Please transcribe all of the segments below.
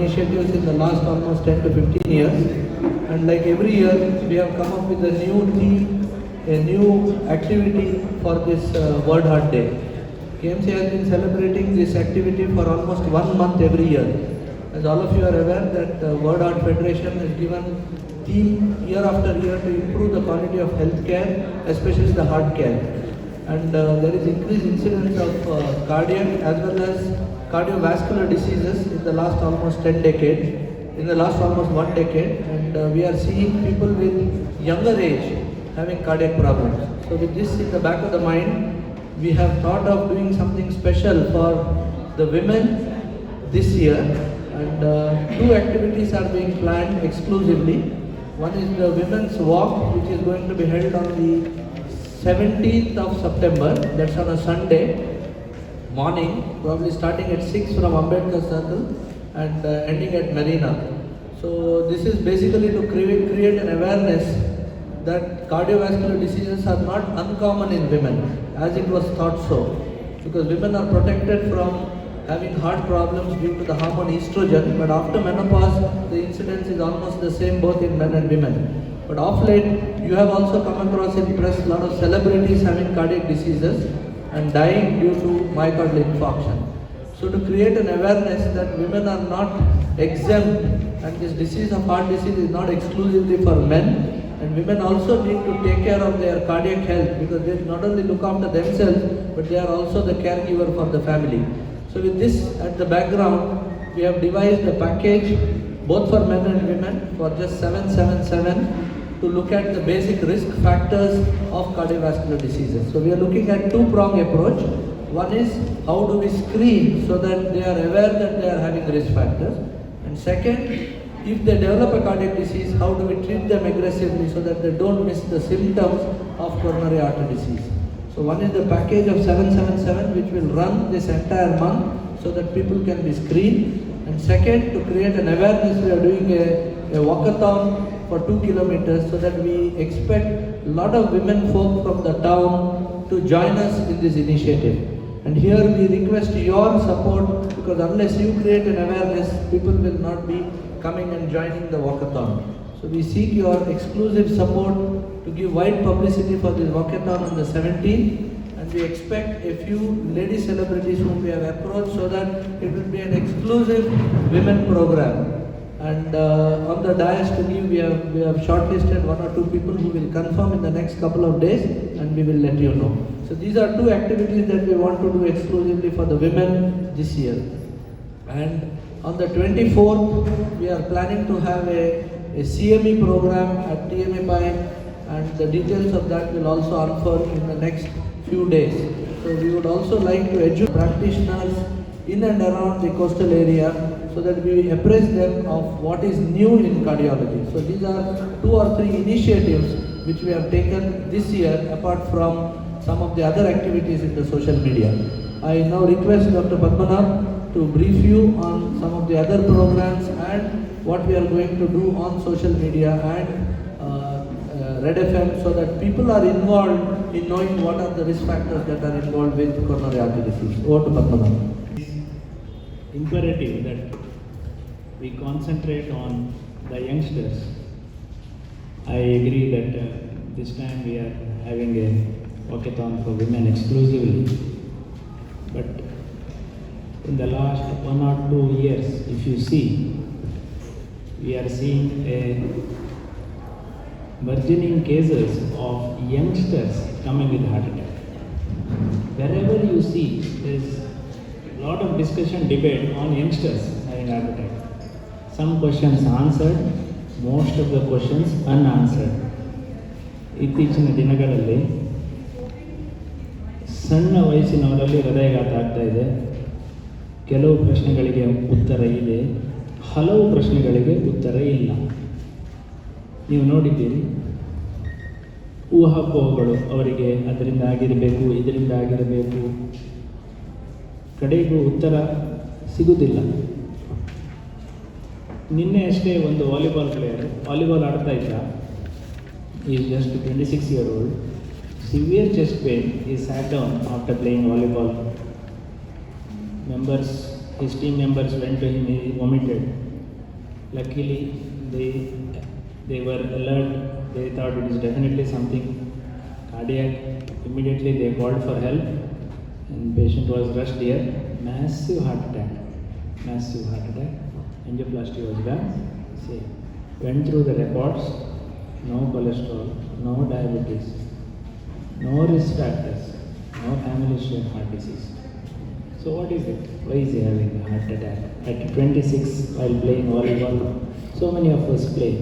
initiatives in the last almost 10 to 15 years. And like every year, we have come up with a new theme, a new activity for this World Heart Day. KMC has been celebrating this activity for almost 1 month every year. As all of you are aware that World Heart Federation has given theme year after year to improve the quality of health care, especially the heart care. And there is increased incidence of cardiac as well as cardiovascular diseases in the last almost 10 decades, in the last almost 1 decade, and we are seeing people with younger age having cardiac problems. So with this in the back of the mind, we have thought of doing something special for the women this year, and 2 activities are being planned exclusively. One is the Women's Walk, which is going to be held on the 17th of September, that's on a Sunday morning, probably starting at 6 from Ambedkar Circle and ending at Marina. So this is basically to create an awareness that cardiovascular diseases are not uncommon in women, as it was thought so, because women are protected from having heart problems due to the hormone estrogen, but after menopause, the incidence is almost the same both in men and women. But of late, you have also come across in press a lot of celebrities having cardiac diseases and dying due to myocardial infarction. So to create an awareness that women are not exempt and this disease of heart disease is not exclusively for men, and women also need to take care of their cardiac health because they not only look after themselves, but they are also the caregiver for the family. So with this at the background, we have devised a package both for men and women for just 777 to look at the basic risk factors of cardiovascular diseases. So we are looking at 2-prong approach. One is how do we screen so that they are aware that they are having risk factors, and second, if they develop a cardiac disease, how do we treat them aggressively so that they don't miss the symptoms of coronary artery disease. So one is the package of 777 which will run this entire month so that people can be screened, and second, to create an awareness, we are doing a walkathon for 2 kilometers so that we expect a lot of women folk from the town to join us in this initiative. And here we request your support, because unless you create an awareness, people will not be coming and joining the walkathon. So we seek your exclusive support to give wide publicity for this walkathon on the 17th, and we expect a few lady celebrities whom we have approached so that it will be an exclusive women program. And on the dais to give, we have shortlisted 1 or 2 people who will confirm in the next couple of days, and we will let you know. So these are 2 activities that we want to do exclusively for the women this year. And on the 24th, we are planning to have a CME program at TMA Pine, and the details of that will also unfold in the next few days. So we would also like to educate practitioners in and around the coastal area so that we appraise them of what is new in cardiology. So these are 2 or 3 initiatives which we have taken this year apart from some of the other activities in the social media. I now request Dr. Padmanabh to brief you on some of the other programs and what we are going to do on social media and Red FM so that people are involved in knowing what are the risk factors that are involved with coronary artery disease. Over to Padmanabh. Imperative that we concentrate on the youngsters. I agree that this time we are having a walkathon for women exclusively, but in the last 1 or 2 years, if you see, we are seeing a burgeoning cases of youngsters coming with heart attack. Wherever you see, there is a lot of discussion, debate on youngsters having heart attack. Some questions answered, most of the questions unanswered. ಇತ್ತೀಚಿನ ದಿನಗಳಲ್ಲಿ ಸಣ್ಣ ವಯಸ್ಸಿನವರಲ್ಲಿ ಹೃದಯಾಘಾತ ಆಗ್ತಾ ಇದೆ. ಕೆಲವು ಪ್ರಶ್ನೆಗಳಿಗೆ ಉತ್ತರ ಇದೆ, ಹಲವು ಪ್ರಶ್ನೆಗಳಿಗೆ ಉತ್ತರ ಇಲ್ಲ. ನೀವು ನೋಡಿದ್ದೀರಿ, ಊಹಾಪೋಹಗಳು, ಅವರಿಗೆ ಅದರಿಂದ ಆಗಿರಬೇಕು, ಇದರಿಂದ ಆಗಿರಬೇಕು, ಕಡೆಗೂ ಉತ್ತರ ಸಿಗುವುದಿಲ್ಲ. ನಿನ್ನೆ ಅಷ್ಟೇ ಒಂದು ವಾಲಿಬಾಲ್ ಪ್ಲೇಯರ್ ವಾಲಿಬಾಲ್ ಆಡ್ತಾ ಇದ್ದ. Is just 26 years old. Severe chest pain. He sat down after playing volleyball. His team members went to him, he vomited. Luckily, they were alert. They thought it is definitely something cardiac. Immediately they called for help, and patient was rushed here. Massive heart attack. Angioplasty was done. See, went through the reports. No cholesterol, no diabetes, no risk factors, no family history of heart disease. So what is it? Why is he having a heart attack? At 26, while playing volleyball, so many of us play.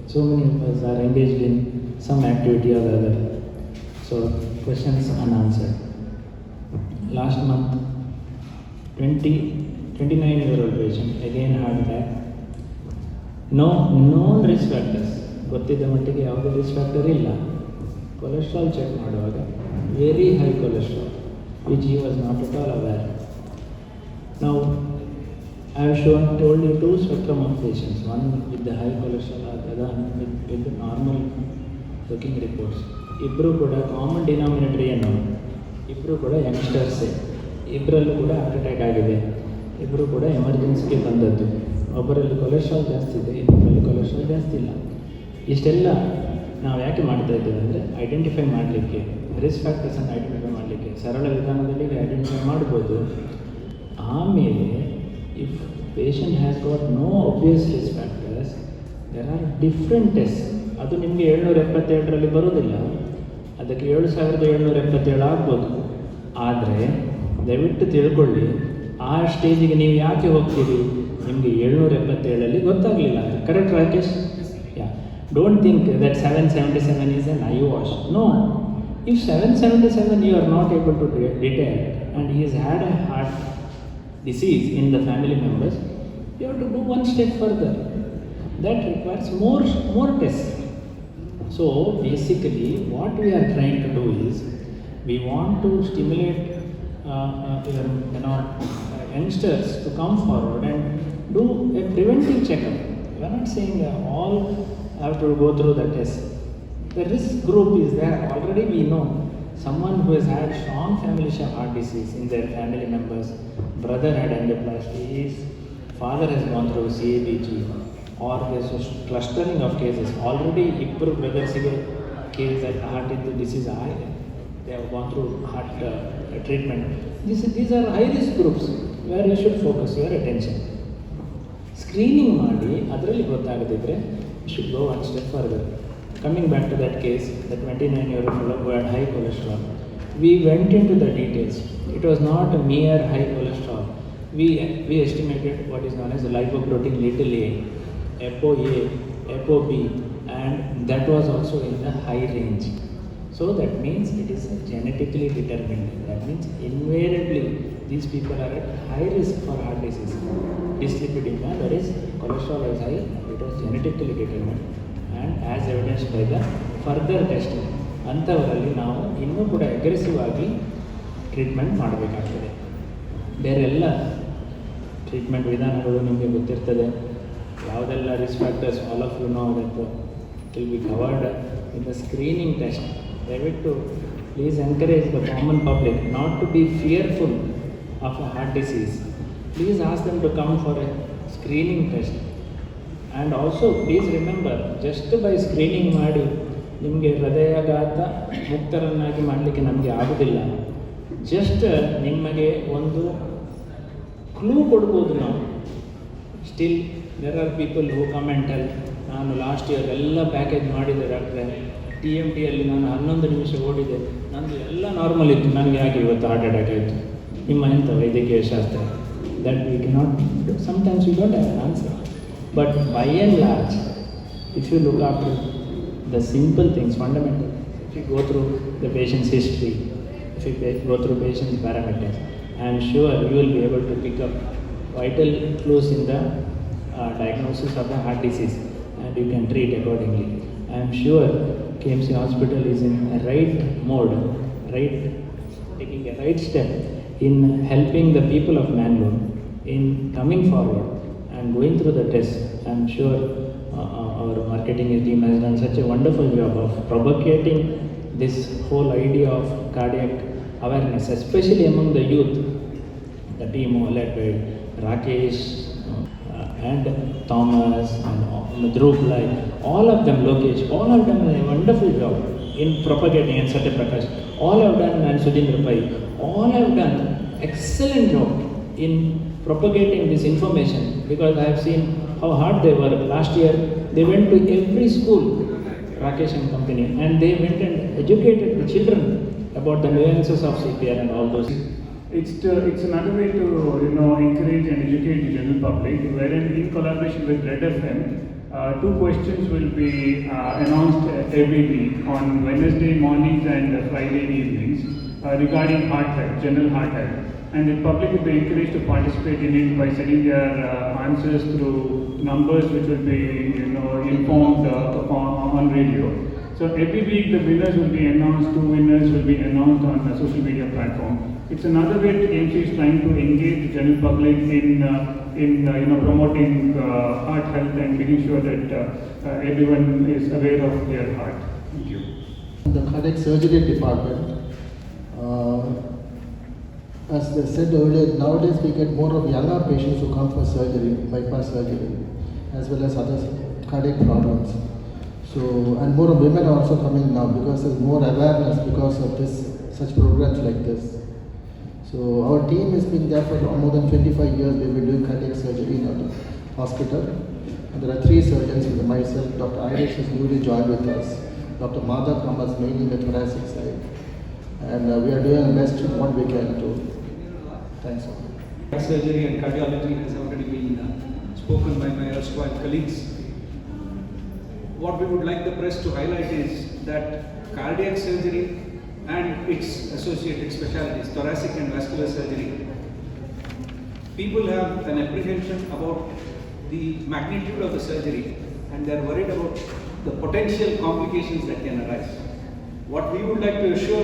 So many of us are engaged in some activity or the other. So questions unanswered. Last month, 29-year-old patient, again heart attack. No risk factors. ಗೊತ್ತಿದ್ದ ಮಟ್ಟಿಗೆ ಯಾವುದೇ risk factor ಇಲ್ಲ. Cholesterol check ಮಾಡುವಾಗ very high cholesterol, which he was not at all aware. Now, I have told you two spectrum of patients, one with the high cholesterol, other with the normal looking reports. ಇಬ್ಬರು ಕೂಡ common denominator ಏನು? ಇಬ್ಬರು ಕೂಡ ಯಂಗ್ಸ್ಟರ್ಸೇ. ಇಬ್ಬರಲ್ಲೂ ಕೂಡ heart attack ಆಗಿದೆ. ಇಬ್ಬರು ಕೂಡ ಎಮರ್ಜೆನ್ಸಿಗೆ ಬಂದದ್ದು. ಒಬ್ಬರಲ್ಲಿ ಕೊಲೆಸ್ಟ್ರಾಲ್ ಜಾಸ್ತಿ ಇದೆ, ಇನ್ನೊಬ್ಬರಲ್ಲಿ ಕೊಲೆಸ್ಟ್ರಾಲ್ ಜಾಸ್ತಿ ಇಲ್ಲ. ಇಷ್ಟೆಲ್ಲ ನಾವು ಯಾಕೆ ಮಾಡ್ತಾ ಇದ್ದೇವೆ ಅಂದರೆ ಐಡೆಂಟಿಫೈ ಮಾಡಲಿಕ್ಕೆ, ರಿಸ್ಕ್ ಫ್ಯಾಕ್ಟರ್ಸನ್ನು ಐಡೆಂಟಿಫೈ ಮಾಡಲಿಕ್ಕೆ. ಸರಳ ವಿಧಾನದಲ್ಲಿ ಐಡೆಂಟಿಫೈ ಮಾಡ್ಬೋದು. ಆಮೇಲೆ if patient has got no obvious risk factors, there are different test. ಅದು ನಿಮಗೆ 777ರಲ್ಲಿ ಬರೋದಿಲ್ಲ, ಅದಕ್ಕೆ 7777 ಆಗ್ಬೋದು. ಆದರೆ ದಯವಿಟ್ಟು ತಿಳ್ಕೊಳ್ಳಿ, ಆ ಸ್ಟೇಜಿಗೆ ನೀವು ಯಾಕೆ ಹೋಗ್ತೀರಿ? ನಿಮಗೆ 777ಅಲ್ಲಿ ಗೊತ್ತಾಗಲಿಲ್ಲ ಅಂತ. Correct Rakesh? Don't think that 777 is an eyewash. No. If 777 you are not able to detect and he has had a heart disease in the family members, you have to do one step further. That requires more tests. So basically what we are trying to do is we want to stimulate youngsters to come forward and do a preventive checkup. We are not saying all have to go through the test. The risk group is there. Already we know someone who has had strong family history of heart disease in their family members. Brother had angioplasty, his father has gone through CABG, or there's a clustering of cases. Already Ibru brothers case at heart disease, they have gone through heart treatment. These are high risk groups where you should focus your attention. Screening ಮಾಡಿ ಅದರಲ್ಲಿ ಗೊತ್ತಾಗದಿದ್ರೆ you should go one step further. Coming back to that case, the 29-year-old fellow who had high cholesterol, we went into the details. It was not a mere high cholesterol. We estimated what is known as lipoprotein little a, ApoA, ApoB, and that was also in the high range. So that means it is genetically determined. That means invariably these people are at high risk for heart disease. Dyslipidemia, that is cholesterol is high, it was genetically determined and as evidenced by the further testing. ಅಂಥವರಲ್ಲಿ ನಾವು ಇನ್ನೂ ಕೂಡ aggressive ಆಗಿ treatment ಮಾಡಬೇಕಾಗ್ತದೆ. ಬೇರೆಲ್ಲ treatment ವಿಧಾನಗಳು ನಿಮಗೆ ಗೊತ್ತಿರ್ತದೆ. ಯಾವುದೆಲ್ಲ risk factors all of you know that will be covered in the screening test. ದಯವಿಟ್ಟು please encourage the common public not to be fearful of a heart disease. Please ask them to come for a screening test. And also please remember, just by screening ಮಾಡಿ ನಿಮಗೆ ಹೃದಯಾಘಾತ ಮುಕ್ತರನ್ನಾಗಿ ಮಾಡಲಿಕ್ಕೆ ನಮಗೆ ಆಗೋದಿಲ್ಲ. Just ನಿಮಗೆ ಒಂದು clue ಕೊಡ್ಬೋದು ನಾವು. Still there are people who come and tell, ನಾನು ಲಾಸ್ಟ್ ಇಯರ್ ಎಲ್ಲ ಪ್ಯಾಕೇಜ್ ಮಾಡಿದೆ ಡಾಕ್ಟ್ರೆ, TMTಯಲ್ಲಿ ನಾನು 11 ನಿಮಿಷ ಓಡಿದೆ, ನಂದು ಎಲ್ಲ ನಾರ್ಮಲ್ ಇತ್ತು, ನನಗೆ ಯಾಕೆ ಇವತ್ತು ಹಾರ್ಟ್ ಅಟ್ಯಾಕ್ ಆಯಿತು? ನಿಮ್ಮ ಎಂಥ ವೈದ್ಯಕೀಯ ಶಾಸ್ತ್ರ? That we cannot do. Sometimes we don't have an answer. But by and large, if you look after the simple things, fundamental, if you go through the patient's history, if you go through patient's parameters, I am sure you will be able to pick up vital clues in the diagnosis of the heart disease and you can treat accordingly. I am sure KMC Hospital is in a right mode, taking a right step in helping the people of Mangalore in coming forward and going through the test. I am sure our marketing team has done such a wonderful job of propagating this whole idea of cardiac awareness, especially among the youth. The team led by Rakesh, and Thomas and Dhruv Lai, all of them, Lokesh, all of them done a wonderful job in propagating, and Satya Prakash, all have done, and Sudhindra Pai, all have done excellent job in propagating this information, because I have seen how hard they were. Last year, they went to every school, Rakesh and company, and they went and educated the children about the nuances of CPR and all those. It's another way to encourage and educate the general public, wherein in collaboration with Red FM, two questions will be announced every week on Wednesday mornings and Friday evenings regarding heart health, general heart health. And the public will be encouraged to participate in it by sending their answers through numbers which will be informed on radio. So every week the winners will be announced, two winners will be announced on the social media platform. It's another way KMC is trying to engage the general public in promoting heart health and making sure that everyone is aware of their heart. Thank you. The cardiac surgery department, as I said earlier, nowadays we get more of younger patients who come for surgery, bypass surgery, as well as other cardiac problems. So, and more of women are also coming now because there's more awareness because of such programs like this. So our team has been there for more than 25 years. We've been doing cardiac surgery in our hospital. And there are 3 surgeons with myself. Dr. Irish has newly joined with us. Dr. Madhav comes mainly the thoracic side. And we are doing our best in what we can do. Thanks so much. Surgery and cardiology has already been spoken by my erstwhile colleagues. What we would like the press to highlight is that cardiac surgery and its associated specialties, thoracic and vascular surgery, people have an apprehension about the magnitude of the surgery and they are worried about the potential complications that can arise. What we would like to assure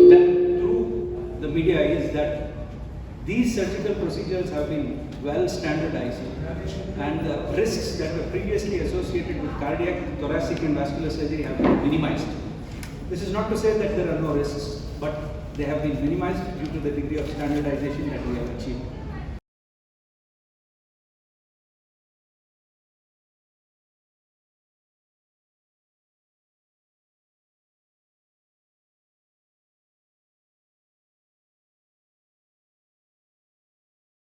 them through the media is that these surgical procedures have been well standardized and the risks that were previously associated with cardiac, thoracic and vascular surgery have been minimized. This is not to say that there are no risks, but they have been minimized due to the degree of standardization that we have achieved.